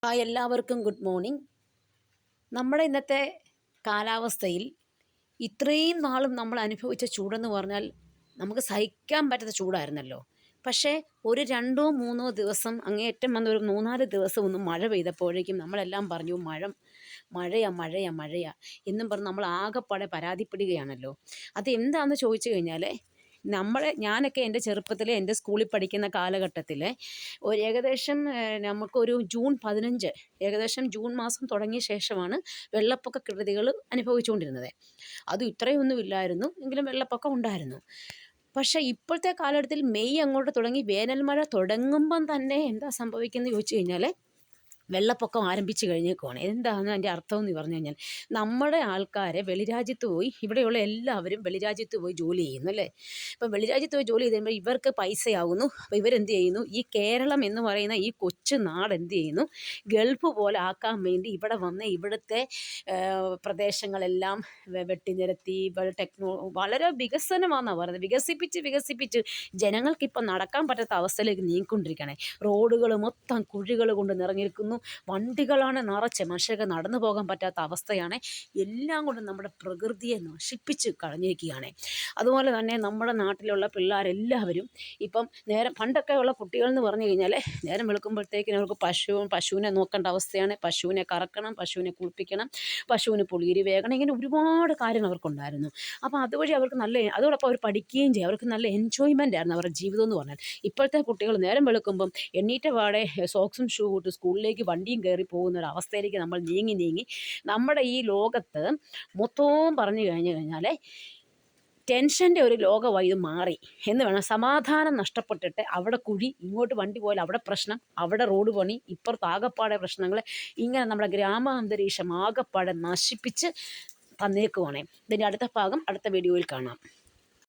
എല്ലാവർക്കും good morning. നമ്മുടെ ഇന്നത്തെ കാലാവസ്ഥയിൽ ഇത്രയും നാളും നമ്മൾ അനുഭവിച്ച ചൂടെന്ന് പറഞ്ഞാൽ നമുക്ക് സഹിക്കാൻ പറ്റാത്ത ചൂടായിരുന്നല്ലോ. പക്ഷേ ഒരു 2-3 ദിവസം അങ്ങേയറ്റം വന്ന ഒരു 3-4 ദിവസം ഒന്ന് മഴ പെയ്തപ്പോഴേക്കും നമ്മളെല്ലാം പറഞ്ഞു മഴയാ എന്നും പറഞ്ഞ് നമ്മൾ ആകെപ്പാടെ പരാതിപ്പെടുകയാണല്ലോ. അത് എന്താണെന്ന് ചോദിച്ചു കഴിഞ്ഞാൽ ഞാനൊക്കെ എൻ്റെ ചെറുപ്പത്തിൽ എൻ്റെ സ്കൂളിൽ പഠിക്കുന്ന കാലഘട്ടത്തിൽ ഏകദേശം നമുക്കൊരു ജൂൺ 15 ഏകദേശം ജൂൺ മാസം തുടങ്ങിയ ശേഷമാണ് വെള്ളപ്പൊക്ക കെടുതികൾ അനുഭവിച്ചുകൊണ്ടിരുന്നത്. അതും ഇത്രയൊന്നും ഇല്ലായിരുന്നു, എങ്കിലും വെള്ളപ്പൊക്കം ഉണ്ടായിരുന്നു. പക്ഷേ ഇപ്പോഴത്തെ കാലഘട്ടത്തിൽ മെയ് അങ്ങോട്ട് തുടങ്ങി വേനൽ മഴ തുടങ്ങുമ്പം തന്നെ എന്താ സംഭവിക്കുന്നത് ചോദിച്ചു കഴിഞ്ഞാൽ വെള്ളപ്പൊക്കം ആരംഭിച്ചു കഴിഞ്ഞേക്കുവാണ്. എന്താണ് അതിൻ്റെ അർത്ഥം എന്ന് പറഞ്ഞു കഴിഞ്ഞാൽ നമ്മുടെ ആൾക്കാരെ വെളിരാജ്യത്ത് പോയി, ഇവിടെയുള്ള എല്ലാവരും വെളിരാജ്യത്ത് പോയി ജോലി ചെയ്യുന്നു അല്ലേ. ഇപ്പം വെളിരാജ്യത്ത് പോയി ജോലി ചെയ്ത് കഴിയുമ്പോൾ ഇവർക്ക് പൈസയാവുന്നു. അപ്പോൾ ഇവരെന്ത് ചെയ്യുന്നു, ഈ കേരളം എന്ന് പറയുന്ന ഈ കൊച്ചു നാട് എന്ത് ചെയ്യുന്നു, ഗൾഫ് പോലെ ആക്കാൻ വേണ്ടി ഇവിടെ വന്ന് ഇവിടുത്തെ പ്രദേശങ്ങളെല്ലാം വെട്ടിനിരത്തി വളരെ വികസനമാണെന്നാണ് പറയുന്നത്. വികസിപ്പിച്ച് ജനങ്ങൾക്കിപ്പം നടക്കാൻ പറ്റാത്ത അവസ്ഥയിലേക്ക് നീങ്ങിക്കൊണ്ടിരിക്കുകയാണ്. റോഡുകൾ മൊത്തം കുഴികൾ കൊണ്ട് നിറഞ്ഞിരിക്കുന്നു. വണ്ടികളാണ് നിറച്ച്, മനുഷ്യർക്ക് നടന്നു പോകാൻ പറ്റാത്ത അവസ്ഥയാണ്. എല്ലാം കൊണ്ട് നമ്മുടെ പ്രകൃതിയെ നശിപ്പിച്ച് കളഞ്ഞിരിക്കുകയാണ്. അതുപോലെ തന്നെ നമ്മുടെ നാട്ടിലുള്ള പിള്ളേരെല്ലാവരും ഇപ്പം പണ്ടൊക്കെ ഉള്ള കുട്ടികൾ എന്ന് പറഞ്ഞു കഴിഞ്ഞാൽ നേരം വെളുക്കുമ്പോഴത്തേക്കിനും അവർക്ക് പശുവിനെ നോക്കേണ്ട അവസ്ഥയാണ്. പശുവിനെ കറക്കണം, പശുവിനെ കുളിപ്പിക്കണം, പശുവിന് പുളിയിരി വേകണം, ഇങ്ങനെ ഒരുപാട് കാര്യങ്ങൾ അവർക്കുണ്ടായിരുന്നു. അപ്പോൾ അതുവഴി അവർക്ക് അതോടൊപ്പം അവർ പഠിക്കുകയും ചെയ്യും. അവർക്ക് നല്ല എൻജോയ്മെൻ്റ് ആയിരുന്നു അവരുടെ ജീവിതം എന്ന് പറഞ്ഞാൽ. ഇപ്പോഴത്തെ കുട്ടികൾ നേരം വെളുക്കുമ്പം എണ്ണീറ്റ പാടെ സോക്സും ഷൂ ഇട്ട് സ്കൂളിലേക്ക് വണ്ടിയും കയറി പോകുന്ന ഒരു അവസ്ഥയിലേക്ക് നമ്മൾ നീങ്ങി നമ്മുടെ ഈ ലോകത്ത് മൊത്തവും പറഞ്ഞു കഴിഞ്ഞാൽ ടെൻഷൻ്റെ ഒരു ലോകമായി ഇത് മാറി എന്ന് വേണം. സമാധാനം നഷ്ടപ്പെട്ടിട്ട് അവിടെ കുഴി, ഇങ്ങോട്ട് വണ്ടി പോലെ അവിടെ പ്രശ്നം, അവിടെ റോഡ് പണി, ഇപ്പുറത്ത് ആകപ്പാടെ പ്രശ്നങ്ങൾ, ഇങ്ങനെ നമ്മുടെ ഗ്രാമാന്തരീക്ഷം ആകപ്പാടെ നശിപ്പിച്ച് തന്നേക്കുവാണേ. ഇതിൻ്റെ അടുത്ത ഭാഗം അടുത്ത വീഡിയോയിൽ കാണാം.